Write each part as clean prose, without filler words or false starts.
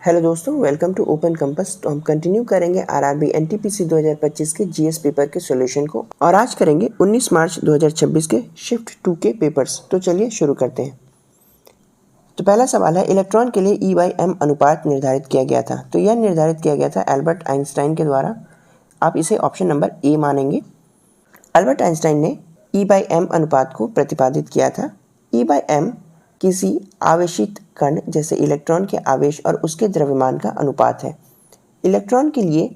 Hello दोस्तों, welcome to open compass. तो हम कंटिन्यू करेंगे आरआरबी एनटीपीसी 2025 के जीएस पेपर के सॉल्यूशन को और आज करेंगे 19 मार्च 2026 के शिफ्ट 2 के पेपर्स। तो चलिए शुरू करते हैं। तो पहला सवाल है, इलेक्ट्रॉन के लिए E/m अनुपात निर्धारित किया गया था। तो यह निर्धारित किया गया था एल्बर्ट आइंस्टाइन के द्वारा। आप इसे ऑप्शन नंबर ए मानेंगे। एल्बर्ट आइंस्टाइन ने E/m अनुपात को प्रतिपादित किया था। E/m किसी आवेशित कण जैसे इलेक्ट्रॉन के आवेश और उसके द्रव्यमान का अनुपात है। इलेक्ट्रॉन के लिए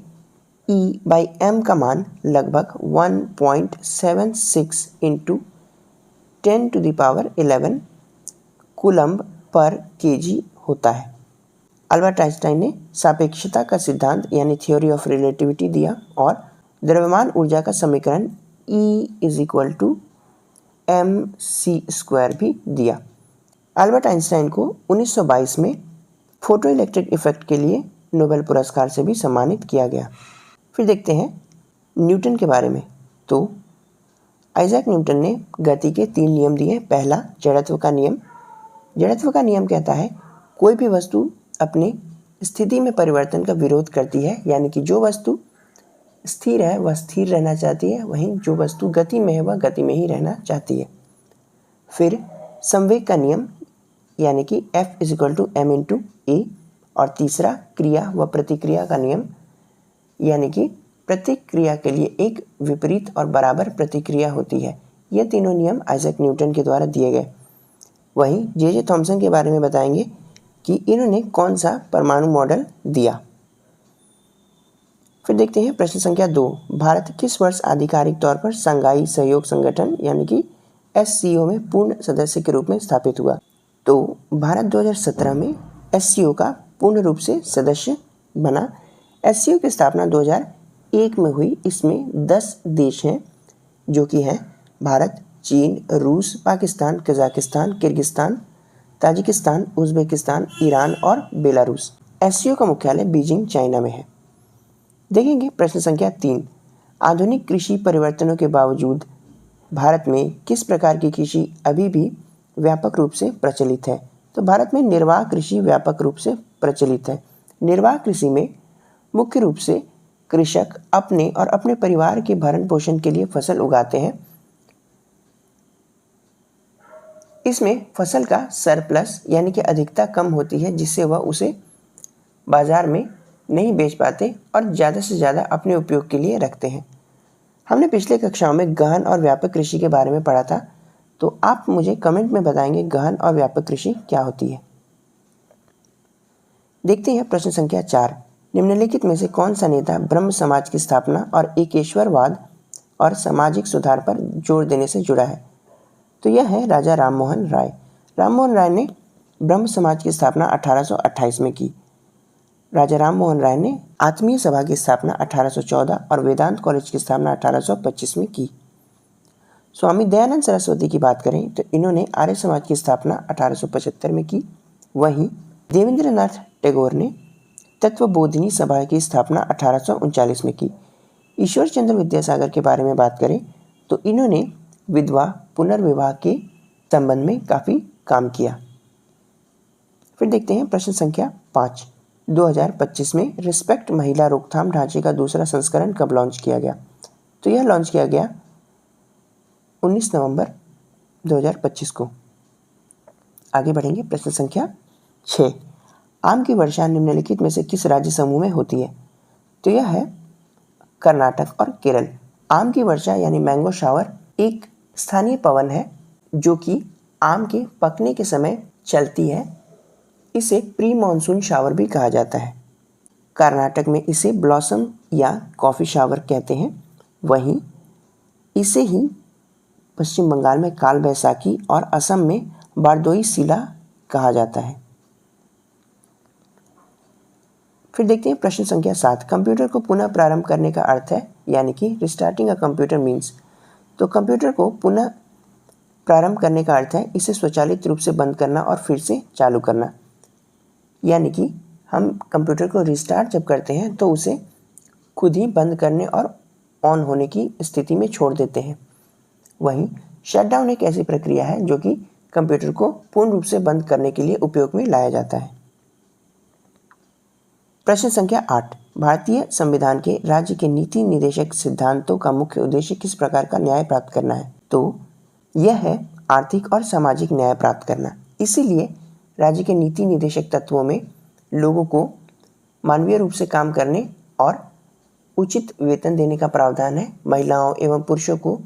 E/m का मान लगभग 1.76 इंटू 10⁻11 कूलम्ब पर केजी होता है। एल्बर्ट आइंस्टाइन ने सापेक्षता का सिद्धांत यानी थ्योरी ऑफ रिलेटिविटी दिया और द्रव्यमान ऊर्जा का समीकरण E mc² भी दिया। एल्बर्ट आइंस्टाइन को 1922 में फोटो इलेक्ट्रिक इफेक्ट के लिए नोबेल पुरस्कार से भी सम्मानित किया गया। फिर देखते हैं न्यूटन के बारे में। तो आइजैक न्यूटन ने गति के 3 नियम दिए। पहला, जड़त्व का नियम। जड़त्व का नियम कहता है कोई भी वस्तु अपनी स्थिति में परिवर्तन का विरोध करती है, यानी कि जो वस्तु स्थिर है वह स्थिर रहना चाहती है, वहीं जो वस्तु गति में है वह गति में ही रहना चाहती है। फिर संवेग का नियम, यानी कि F = m/a। और तीसरा, क्रिया व प्रतिक्रिया का नियम, यानी कि प्रत्येक क्रिया के लिए एक विपरीत और बराबर प्रतिक्रिया होती है। ये तीनों नियम आइजैक न्यूटन के द्वारा दिए गए। वहीं जे थॉमसन के बारे में बताएंगे कि इन्होंने कौन सा परमाणु मॉडल दिया। फिर देखते हैं प्रश्न संख्या 2, भारत किस वर्ष आधिकारिक तौर पर शंघाई सहयोग संगठन यानी कि SCO में पूर्ण सदस्य के रूप में स्थापित हुआ। तो भारत 2017 में SCO का पूर्ण रूप से सदस्य बना। SCO की स्थापना 2001 में हुई। इसमें 10 देश हैं जो कि हैं भारत, चीन, रूस, Pakistan, Kazakhstan, Kyrgyzstan, Tajikistan, Uzbekistan, Iran और बेलारूस। SCO का मुख्यालय बीजिंग, चाइना में है। देखेंगे प्रश्न संख्या 3, आधुनिक कृषि परिवर्तनों के बावजूद भारत में किस प्रकार की कृषि अभी भी व्यापक रूप से प्रचलित है। तो भारत में निर्वाह कृषि व्यापक रूप से प्रचलित है। निर्वाह कृषि में मुख्य रूप से कृषक अपने और अपने परिवार के भरण पोषण के लिए फसल उगाते हैं। इसमें फसल का सरप्लस यानी कि अधिकता कम होती है, जिससे वह उसे बाजार में नहीं बेच पाते और ज़्यादा से ज़्यादा अपने उपयोग के लिए रखते हैं। हमने पिछले कक्षाओं में गहन और व्यापक कृषि के बारे में पढ़ा था। तो आप मुझे कमेंट में बताएंगे गहन और व्यापक कृषि क्या होती है। देखते हैं प्रश्न संख्या 4, निम्नलिखित में से कौन सा नेता ब्रह्म समाज की स्थापना और एकेश्वरवाद और सामाजिक सुधार पर जोर देने से जुड़ा है। तो यह है राजा राममोहन राय। राममोहन राय ने ब्रह्म समाज की स्थापना 1828 में की। राजा राममोहन राय ने आत्मीय सभा की स्थापना 1814 और वेदांत कॉलेज की स्थापना 1825 में की। स्वामी दयानंद सरस्वती की बात करें तो इन्होंने आर्य समाज की स्थापना 1875 में की। वहीं देवेंद्रनाथ टैगोर ने तत्वबोधिनी सभा की स्थापना 1839 में की। ईश्वर चंद्र विद्यासागर के बारे में बात करें तो इन्होंने विधवा पुनर्विवाह के संबंध में काफ़ी काम किया। फिर देखते हैं प्रश्न संख्या 5, 2025 में रिस्पेक्ट महिला रोकथाम ढांचे का दूसरा संस्करण कब लॉन्च किया गया। तो यह लॉन्च किया गया 19 नवंबर 2025 को। आगे बढ़ेंगे प्रश्न संख्या 6, आम की वर्षा निम्नलिखित में से किस राज्य समूह में होती है। तो यह है कर्नाटक और केरल। आम की वर्षा यानी मैंगो शावर एक स्थानीय पवन है जो कि आम के पकने के समय चलती है। इसे प्री मॉनसून शावर भी कहा जाता है। कर्नाटक में इसे ब्लॉसम या कॉफ़ी शावर कहते हैं। वहीं इसे ही पश्चिम बंगाल में काल बैसाखी और असम में बारदोई सिला कहा जाता है। फिर देखते हैं प्रश्न संख्या 7, कंप्यूटर को पुनः प्रारंभ करने का अर्थ है, यानी कि रिस्टार्टिंग अ कंप्यूटर मीन्स। तो कंप्यूटर को पुनः प्रारंभ करने का अर्थ है इसे स्वचालित रूप से बंद करना और फिर से चालू करना। यानी कि हम कंप्यूटर को रिस्टार्ट जब करते हैं तो उसे खुद ही बंद करने और ऑन होने की स्थिति में छोड़ देते हैं। वहीं शटडाउन एक ऐसी प्रक्रिया है जो कि कंप्यूटर को पूर्ण रूप से बंद करने के लिए उपयोग में लाया जाता है। प्रश्न संख्या 8, भारतीय संविधान के राज्य के नीति निर्देशक सिद्धांतों का मुख्य उद्देश्य किस प्रकार का न्याय प्राप्त करना है? तो यह है आर्थिक और सामाजिक न्याय प्राप्त करना। इसीलिए राज्य के नीति निर्देशक तत्वों में लोगों को मानवीय रूप से काम करने और उचित वेतन देने का प्रावधान है। महिलाओं एवं पुरुषों को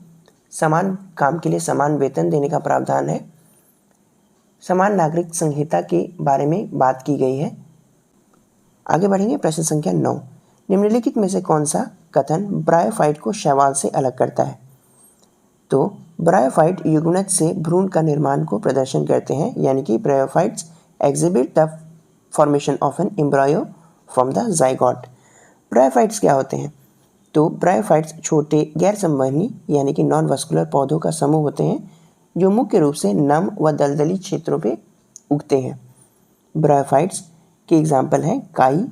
समान काम के लिए समान वेतन देने का प्रावधान है। समान नागरिक संहिता के बारे में बात की गई है। आगे बढ़ेंगे। प्रश्न संख्या 9, निम्नलिखित में से कौन सा कथन ब्रायोफाइट को शैवाल से अलग करता है? तो ब्रायोफाइट युग्मनज से भ्रूण का निर्माण को प्रदर्शन करते हैं, यानी कि bryophytes exhibit the formation of an embryo from the zygote. Bryophytes क्या होते हैं? तो ब्रायोफाइट्स छोटे गैर संवहनी यानी कि नॉन वस्कुलर पौधों का समूह होते हैं जो मुख्य रूप से नम व दलदली क्षेत्रों पे उगते हैं। ब्रायोफाइट्स के एग्जाम्पल हैं काई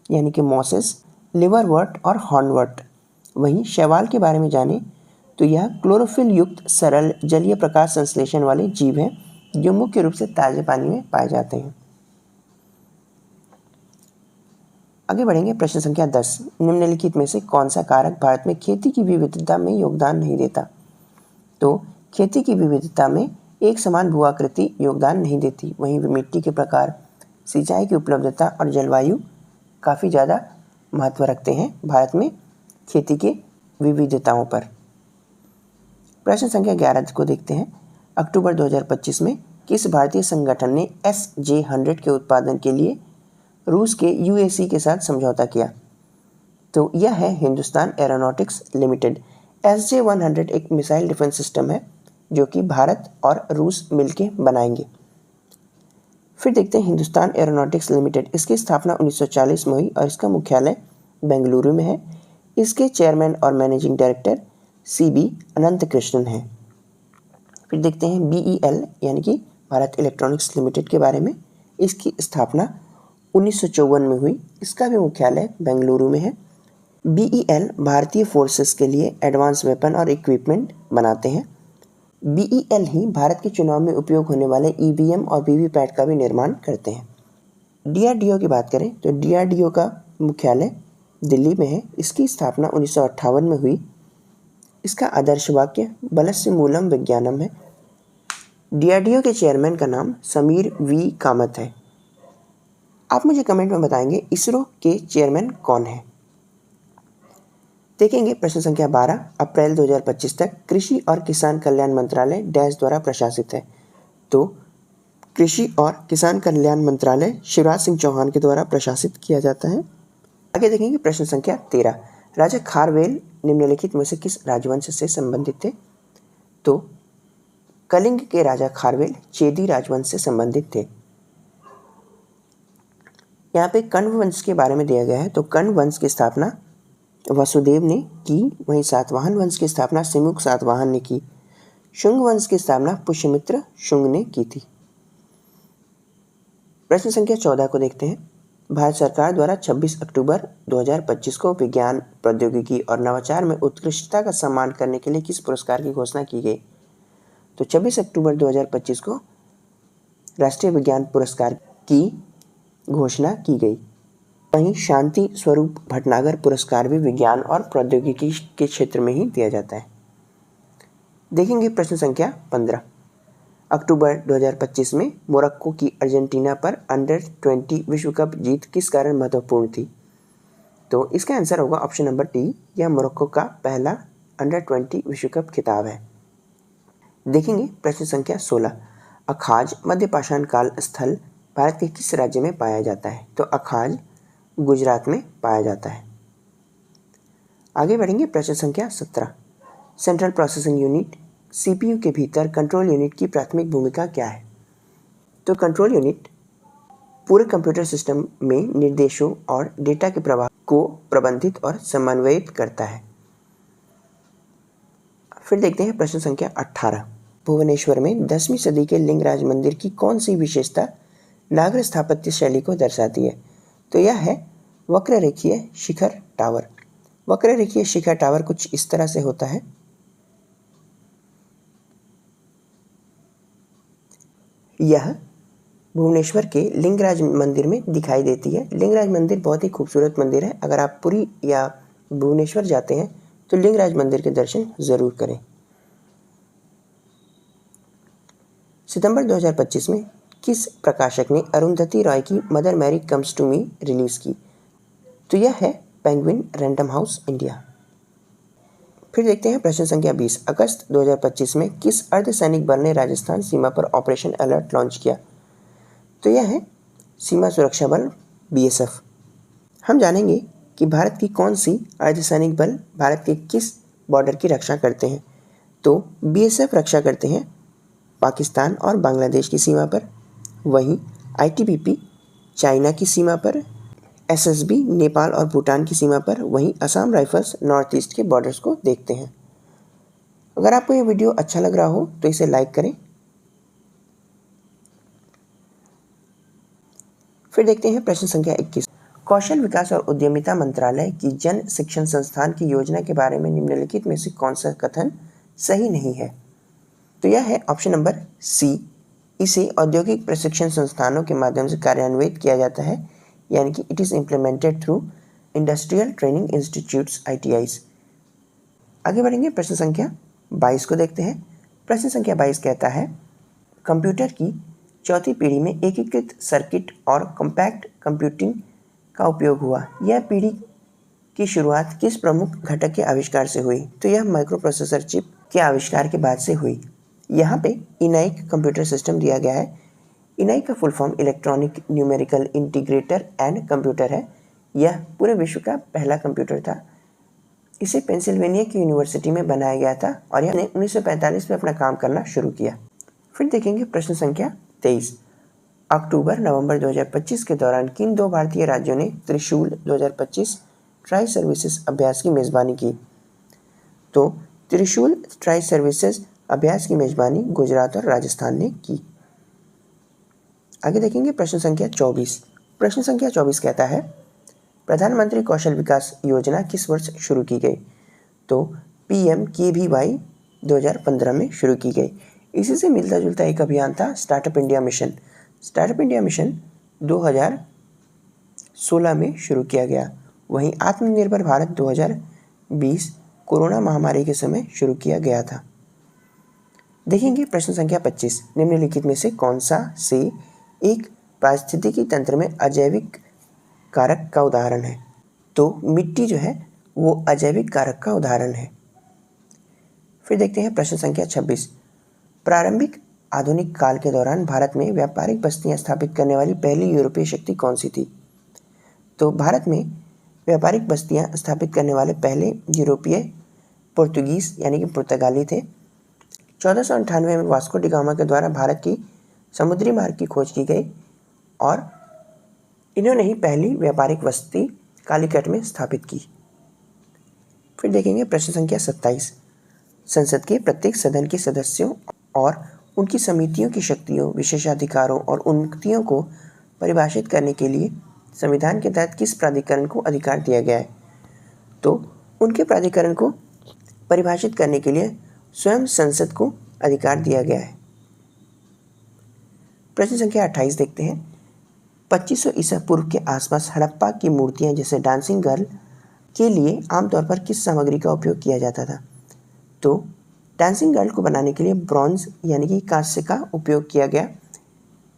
यानी कि मॉसेस, लिवरवर्ट और हॉर्नवर्ट। वहीं शैवाल के बारे में जाने तो यह क्लोरोफिल युक्त सरल जलीय प्रकाश संश्लेषण वाले जीव हैं जो मुख्य रूप से ताजे पानी में पाए जाते हैं। आगे बढ़ेंगे। प्रश्न संख्या 10, निम्नलिखित में से कौन सा कारक भारत में खेती की विविधता में योगदान नहीं देता? तो खेती की विविधता में एक समान भूआकृति योगदान नहीं देती। वहीं मिट्टी के प्रकार, सिंचाई की उपलब्धता और जलवायु काफ़ी ज़्यादा महत्व रखते हैं भारत में खेती के विविधताओं पर। प्रश्न संख्या 11 को देखते हैं। अक्टूबर 2025 में किस भारतीय संगठन ने SJ-100 के उत्पादन के लिए रूस के UAC के साथ समझौता किया? तो यह है हिंदुस्तान एरोनॉटिक्स लिमिटेड। SJ-100 एक मिसाइल डिफेंस सिस्टम है जो कि भारत और रूस मिलके बनाएंगे। फिर देखते हैं हिंदुस्तान एरोनॉटिक्स लिमिटेड। इसकी स्थापना 1940 में हुई और इसका मुख्यालय बेंगलुरु में है। इसके चेयरमैन और मैनेजिंग डायरेक्टर CB अनंत कृष्णन हैं। फिर देखते हैं BEL यानी कि भारत इलेक्ट्रॉनिक्स लिमिटेड के बारे में। इसकी स्थापना 1954 में हुई। इसका भी मुख्यालय बेंगलुरु में है। BEL भारतीय फोर्सेस के लिए एडवांस वेपन और इक्विपमेंट बनाते हैं। BEL ही भारत के चुनाव में उपयोग होने वाले EVM और VVPAT का भी निर्माण करते हैं। DRDO की बात करें तो DRDO का मुख्यालय दिल्ली में है। इसकी स्थापना 1958 में हुई। इसका आदर्श वाक्य बलस्य मूलम विज्ञानम है। DRDO के चेयरमैन का नाम समीर V कामत है। आप मुझे कमेंट में बताएंगे इसरो के चेयरमैन कौन है। देखेंगे प्रश्न संख्या 12, अप्रैल 2025 तक कृषि और किसान कल्याण मंत्रालय डैश द्वारा प्रशासित है? तो कृषि और किसान कल्याण मंत्रालय शिवराज सिंह चौहान के द्वारा प्रशासित किया जाता है। आगे देखेंगे प्रश्न संख्या 13, राजा खारवेल निम्नलिखित में से किस राजवंश से संबंधित थे? तो कलिंग के राजा खारवेल चेदी राजवंश से संबंधित थे। यहाँ पे कण्व वंश के बारे में दिया गया है। तो कण्व वंश की स्थापना वसुदेव ने की। वहीं सातवाहन वंश की स्थापना सिमुक सातवाहन ने की। शुंग वंश की स्थापना पुष्यमित्र शुंग ने की थी। प्रश्न संख्या 14 को देखते हैं। भारत सरकार द्वारा 26 अक्टूबर 2025 को विज्ञान, प्रौद्योगिकी और नवाचार में उत्कृष्टता का सम्मान करने के लिए किस पुरस्कार की घोषणा की गई? तो 26 अक्टूबर 2025 को राष्ट्रीय विज्ञान पुरस्कार की घोषणा की गई। वहीं शांति स्वरूप भटनागर पुरस्कार भी विज्ञान और प्रौद्योगिकी के क्षेत्र में ही दिया जाता है। देखेंगे प्रश्न संख्या 15, अक्टूबर 2025 में मोरक्को की अर्जेंटीना पर अंडर-20 विश्व कप जीत किस कारण महत्वपूर्ण थी? तो इसका आंसर होगा ऑप्शन नंबर डी। यह मोरक्को का पहला अंडर-20 विश्व कप खिताब है। देखेंगे प्रश्न संख्या 16, अखाज मध्य पाषाण काल स्थल भारत के किस राज्य में पाया जाता है? तो अखाज गुजरात में पाया जाता है। आगे बढ़ेंगे प्रश्न संख्या 17, सेंट्रल प्रोसेसिंग यूनिट CPU के भीतर कंट्रोल यूनिट की प्राथमिक भूमिका क्या है? तो कंट्रोल यूनिट पूरे कंप्यूटर सिस्टम में निर्देशों और डेटा के प्रवाह को प्रबंधित और समन्वयित करता है। फिर देखते हैं प्रश्न संख्या 18, भुवनेश्वर में 10वीं सदी के लिंगराज मंदिर की कौन सी विशेषता नागर स्थापत्य शैली को दर्शाती है? तो यह है वक्ररेखीय शिखर टावर। वक्ररेखीय शिखर टावर कुछ इस तरह से होता है। यह भुवनेश्वर के लिंगराज मंदिर में दिखाई देती है। लिंगराज मंदिर बहुत ही खूबसूरत मंदिर है। अगर आप पुरी या भुवनेश्वर जाते हैं तो लिंगराज मंदिर के दर्शन ज़रूर करें। सितंबर 2025 में किस प्रकाशक ने अरुंधति रॉय की mother Mary comes to me release की? तो यह है पेंगुइन रैंडम हाउस इंडिया। फिर देखते हैं प्रश्न संख्या 20। अगस्त 2025 में किस अर्धसैनिक बल ने राजस्थान सीमा पर ऑपरेशन अलर्ट लॉन्च किया? तो यह है सीमा सुरक्षा बल BSF। हम जानेंगे कि भारत की कौन सी अर्धसैनिक बल भारत के किस बॉर्डर की रक्षा करते हैं। तो BSF रक्षा करते हैं पाकिस्तान और बांग्लादेश की सीमा पर, वहीं ITBP चाइना की सीमा पर, SSB नेपाल और भूटान की सीमा पर, वहीं असम राइफल्स नॉर्थ ईस्ट के बॉर्डर्स को देखते हैं। अगर आपको ये वीडियो अच्छा लग रहा हो तो इसे लाइक करें। फिर देखते हैं प्रश्न संख्या 21। कौशल विकास और उद्यमिता मंत्रालय की जन शिक्षण संस्थान की योजना के बारे में निम्नलिखित में से कौन सा कथन सही नहीं है? तो यह है ऑप्शन नंबर C। इसे औद्योगिक प्रशिक्षण संस्थानों के माध्यम से कार्यान्वित किया जाता है, यानी कि it is implemented through industrial training institutes ITIs। आगे बढ़ेंगे, प्रश्न संख्या 22 को देखते हैं। प्रश्न संख्या 22 कहता है, कंप्यूटर की चौथी पीढ़ी में एकीकृत सर्किट और कॉम्पैक्ट कंप्यूटिंग का उपयोग हुआ। यह पीढ़ी की शुरुआत किस प्रमुख घटक के आविष्कार से हुई? तो यह माइक्रोप्रोसेसर चिप के आविष्कार के बाद से हुई। यहाँ पे इनाइक कंप्यूटर सिस्टम दिया गया है। इनाइक का full form electronic numerical integrator and computer है। यह पूरे विश्व का पहला कंप्यूटर था। इसे पेंसिल्वेनिया की यूनिवर्सिटी में बनाया गया था और यह 1945 में अपना काम करना शुरू किया। फिर देखेंगे प्रश्न संख्या 23। अक्टूबर-नवंबर 2025 के दौरान किन दो भारतीय राज्यों ने त्रिशूल 2025 ट्राई सर्विसेज अभ्यास की मेज़बानी की? तो त्रिशूल ट्राई सर्विसेज अभ्यास की मेज़बानी गुजरात और राजस्थान ने की। आगे देखेंगे प्रश्न संख्या 24। प्रश्न संख्या 24 कहता है, प्रधानमंत्री कौशल विकास योजना किस वर्ष शुरू की गई? तो PMKVY 2015 में शुरू की गई। इसी से मिलता जुलता एक अभियान था startup India mission. Startup India mission 2016 में शुरू किया गया। वहीं आत्मनिर्भर भारत 2020 कोरोना महामारी के समय शुरू किया गया था। देखेंगे प्रश्न संख्या 25। निम्नलिखित में से कौन सा से एक पारिस्थितिकी तंत्र में अजैविक कारक का उदाहरण है? तो मिट्टी जो है वो अजैविक कारक का उदाहरण है। फिर देखते हैं प्रश्न संख्या 26। प्रारंभिक आधुनिक काल के दौरान भारत में व्यापारिक बस्तियां स्थापित करने वाली पहली यूरोपीय शक्ति कौन सी थी? तो भारत में व्यापारिक बस्तियां स्थापित करने वाले पहले यूरोपीय पुर्तगीज यानी कि पुर्तगाली थे। 1498 में वास्को डी गामा के द्वारा भारत की समुद्री मार्ग की खोज की गई और इन्होंने ही पहली व्यापारिक बस्ती कालीकट में स्थापित की। फिर देखेंगे प्रश्न संख्या 27। संसद के प्रत्येक सदन के सदस्यों और उनकी समितियों की शक्तियों, विशेषाधिकारों और उन्नतियों को परिभाषित करने के लिए संविधान के तहत किस प्राधिकरण को अधिकार दिया गया है? तो उनके प्राधिकरण को परिभाषित करने के लिए स्वयं संसद को अधिकार दिया गया है। प्रश्न संख्या 28 देखते हैं। 2500 ईसा पूर्व के आसपास हड़प्पा की मूर्तियां जैसे डांसिंग गर्ल के लिए आमतौर पर किस सामग्री का उपयोग किया जाता था? तो डांसिंग गर्ल को बनाने के लिए ब्रॉन्ज यानी कि कांस्य का उपयोग किया गया।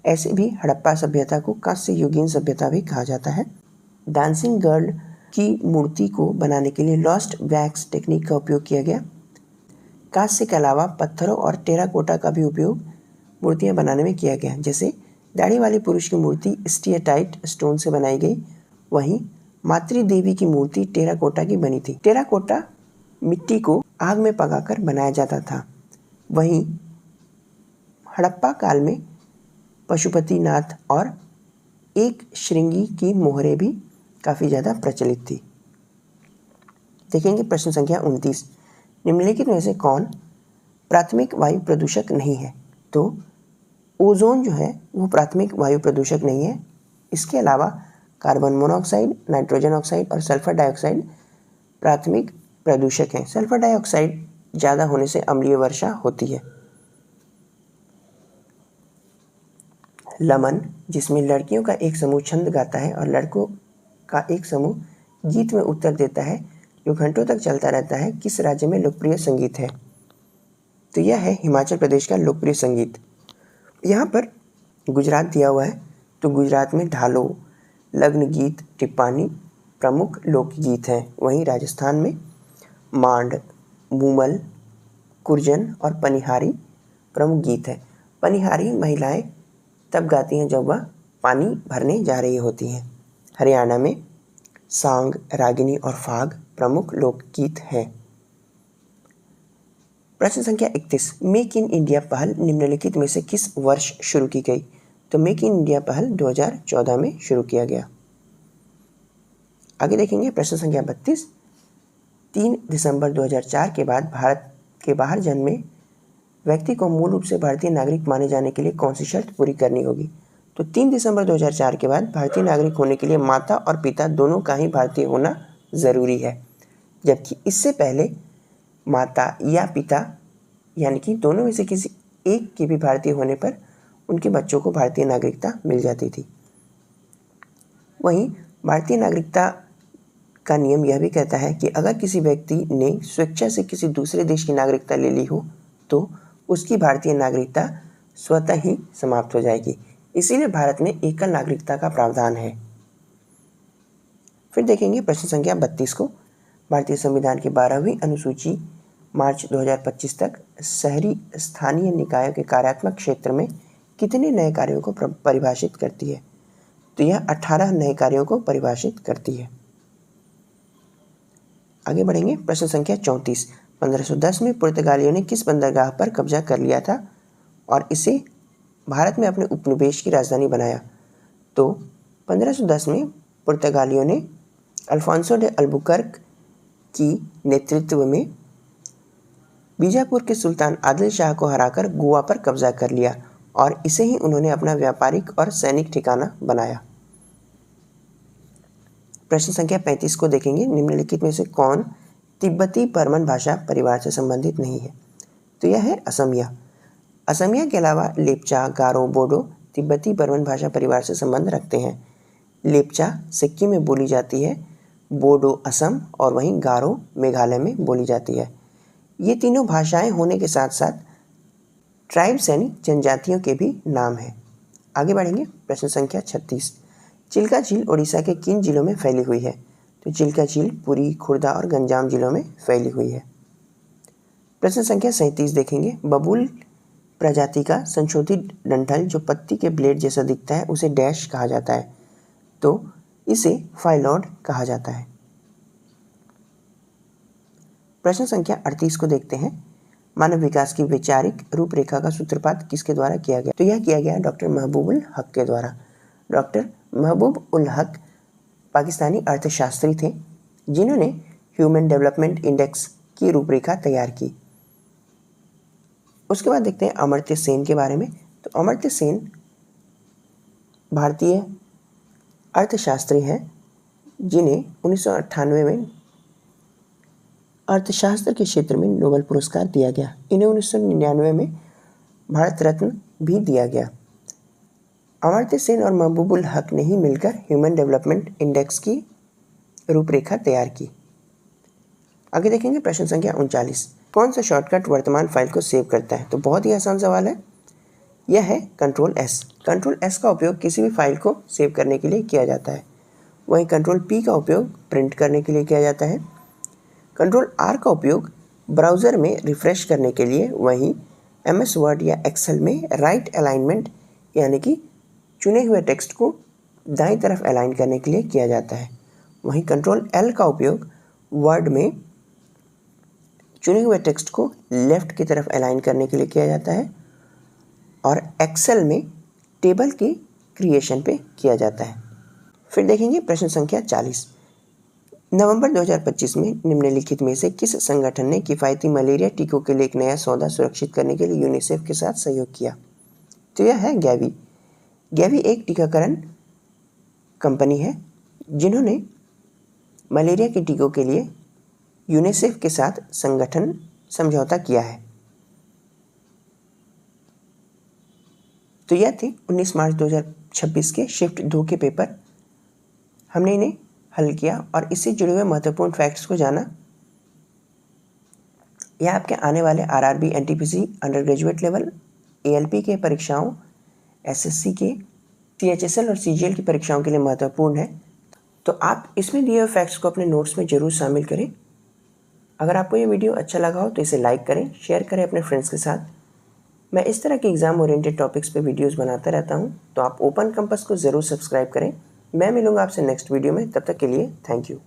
ऐसे भी हड़प्पा सभ्यता को कांस्य युगीन सभ्यता भी कहा जाता है। डांसिंग गर्ल की मूर्ति को बनाने के लिए लॉस्ट वैक्स टेक्निक का उपयोग किया गया। कांस्य के अलावा पत्थरों और टेराकोटा का भी उपयोग मूर्तियां बनाने में किया गया। जैसे दाढ़ी वाले पुरुष की मूर्ति स्टीएटाइट स्टोन से बनाई गई, वहीं मातृ देवी की मूर्ति टेराकोटा की बनी थी। टेराकोटा मिट्टी को आग में पकाकर बनाया जाता था। वहीं हड़प्पा काल में पशुपतिनाथ और एक श्रृंगी की मोहरें भी काफ़ी ज़्यादा प्रचलित थी। देखेंगे प्रश्न संख्या 29। निम्नलिखित में से कौन प्राथमिक वायु प्रदूषक नहीं है? तो ओजोन जो है वो प्राथमिक वायु प्रदूषक नहीं है। इसके अलावा कार्बन मोनोऑक्साइड, नाइट्रोजन ऑक्साइड और सल्फर डाइऑक्साइड प्राथमिक प्रदूषक हैं। सल्फर डाइऑक्साइड ज़्यादा होने से अम्लीय वर्षा होती है। लमन, जिसमें लड़कियों का एक समूह छंद गाता है और लड़कों का एक समूह गीत में उत्तर देता है, जो घंटों तक चलता रहता है, किस राज्य में लोकप्रिय संगीत है? तो यह है हिमाचल प्रदेश का लोकप्रिय संगीत। यहाँ पर गुजरात दिया हुआ है, तो गुजरात में ढालो, लग्न गीत, टिप्पानी प्रमुख लोकगीत हैं। वहीं राजस्थान में मांड, मूमल, कुरजन और पनिहारी प्रमुख गीत है। पनिहारी महिलाएं तब गाती हैं जब वह पानी भरने जा रही होती हैं। हरियाणा में सांग, रागिनी और फाग प्रमुख लोकगीत हैं। प्रश्न संख्या 31, मेक इन इंडिया पहल निम्नलिखित में से किस वर्ष शुरू की गई? तो मेक इन इंडिया पहल 2014 में शुरू किया गया। आगे देखेंगे प्रश्न संख्या 32, 3 दिसंबर 2004 के बाद भारत के बाहर जन्मे व्यक्ति को मूल रूप से भारतीय नागरिक माने जाने के लिए कौन सी शर्त पूरी करनी होगी? तो 3 दिसंबर 2004 के बाद भारतीय नागरिक होने के लिए माता और पिता दोनों का ही भारतीय होना ज़रूरी है, जबकि इससे पहले माता या पिता यानी कि दोनों में से किसी एक के भी भारतीय होने पर उनके बच्चों को भारतीय नागरिकता मिल जाती थी। वहीं भारतीय नागरिकता का नियम यह भी कहता है कि अगर किसी व्यक्ति ने स्वेच्छा से किसी दूसरे देश की नागरिकता ले ली हो तो उसकी भारतीय नागरिकता स्वतः ही समाप्त हो जाएगी। इसीलिए भारत में एकल नागरिकता का प्रावधान है। फिर देखेंगे प्रश्न संख्या 32 को। भारतीय संविधान की 12वीं अनुसूची मार्च 2025 तक शहरी स्थानीय निकायों के कार्यात्मक क्षेत्र में कितने नए कार्यों को परिभाषित करती है? तो यह 18 नए कार्यों को परिभाषित करती है। आगे बढ़ेंगे प्रश्न संख्या 34, 1510 में पुर्तगालियों ने किस बंदरगाह पर कब्जा कर लिया था और इसे भारत में अपने उपनिवेश की राजधानी बनाया? तो 1510 में पुर्तगालियों ने अल्फांसो डे अल्बुकर्क की नेतृत्व में बीजापुर के सुल्तान आदिल शाह को हराकर गोवा पर कब्जा कर लिया और इसे ही उन्होंने अपना व्यापारिक और सैनिक ठिकाना बनाया। प्रश्न संख्या 35 को देखेंगे, निम्नलिखित में से कौन तिब्बती बर्मन भाषा परिवार से संबंधित नहीं है? तो यह है असमिया। असमिया के अलावा लेप्चा, गारो, बोडो तिब्बती बर्मन भाषा परिवार से संबंध रखते हैं। लेप्चा सिक्किम में बोली जाती है, बोडो असम और वहीं गारो मेघालय में बोली जाती है। ये तीनों भाषाएं होने के साथ साथ ट्राइब्स यानी जनजातियों के भी नाम हैं। आगे बढ़ेंगे प्रश्न संख्या 36, चिल्का झील उड़ीसा के किन जिलों में फैली हुई है? तो चिल्का झील पुरी, खुर्दा और गंजाम जिलों में फैली हुई है। प्रश्न संख्या 37 देखेंगे, बबूल प्रजाति का संशोधित डंठल जो पत्ती के ब्लेड जैसा दिखता है उसे डैश कहा जाता है? तो इसे फाइलॉड कहा जाता है। प्रश्न संख्या 38 को देखते हैं, मानव विकास की वैचारिक रूपरेखा का सूत्रपात किसके द्वारा किया गया? तो यह किया गया डॉक्टर महबूब उल हक के द्वारा। डॉक्टर महबूब उल हक पाकिस्तानी अर्थशास्त्री थे जिन्होंने ह्यूमन डेवलपमेंट इंडेक्स की रूपरेखा तैयार की। उसके बाद देखते हैं अमर्त्य सेन के बारे में। तो अमर्त्य सेन भारतीय अर्थशास्त्री हैं जिन्हें 1998 में अर्थशास्त्र के क्षेत्र में नोबेल पुरस्कार दिया गया। इन्हें 1999 में भारत रत्न भी दिया गया। अमर्त्य सेन और महबूब उल हक ने ही मिलकर ह्यूमन डेवलपमेंट इंडेक्स की रूपरेखा तैयार की। आगे देखेंगे प्रश्न संख्या 39, कौन सा शॉर्टकट वर्तमान फाइल को सेव करता है? तो बहुत ही आसान सवाल है, यह है कंट्रोल एस। कंट्रोल एस का उपयोग किसी भी फाइल को सेव करने के लिए किया जाता है। वहीं कंट्रोल पी का उपयोग प्रिंट करने के लिए किया जाता है। कंट्रोल आर का उपयोग ब्राउज़र में रिफ्रेश करने के लिए, वहीं MS वर्ड या एक्सेल में राइट अलाइनमेंट यानी कि चुने हुए टेक्स्ट को दाईं तरफ अलाइन करने के लिए किया जाता है। वहीं कंट्रोल एल का उपयोग वर्ड में चुने हुए टेक्स्ट को लेफ्ट की तरफ अलाइन करने के लिए किया जाता है और एक्सेल में टेबल की क्रिएशन पे किया जाता है। फिर देखेंगे प्रश्न संख्या 40, नवंबर 2025 में निम्नलिखित में से किस संगठन ने किफ़ायती मलेरिया टीकों के लिए एक नया सौदा सुरक्षित करने के लिए यूनिसेफ के साथ सहयोग किया? तो यह है गैवी। गैवी एक टीकाकरण कंपनी है जिन्होंने मलेरिया के टीकों के लिए यूनिसेफ के साथ संगठन समझौता किया है। तो यह थे 19 मार्च 2026 के शिफ्ट 2 के पेपर। हमने इन्हें हल किया और इससे जुड़े हुए महत्वपूर्ण फैक्ट्स को जाना। यह आपके आने वाले RRB, NTPC, under graduate level, ALP के परीक्षाओं, एसएससी के, सीएचएसएल और सीजीएल की परीक्षाओं के लिए महत्वपूर्ण है। तो आप इसमें दिए हुए फैक्ट्स को अपने नोट्स में जरूर शामिल करें। अगर आपको ये वीडियो अच्छा लगा हो तो इसे लाइक करें, शेयर करें अपने फ्रेंड्स के साथ। मैं इस तरह के एग्जाम ओरिएंटेड टॉपिक्स पे वीडियोस बनाता रहता हूँ, तो आप ओपन कंपास को ज़रूर सब्सक्राइब करें। मैं मिलूंगा आपसे नेक्स्ट वीडियो में, तब तक के लिए थैंक यू।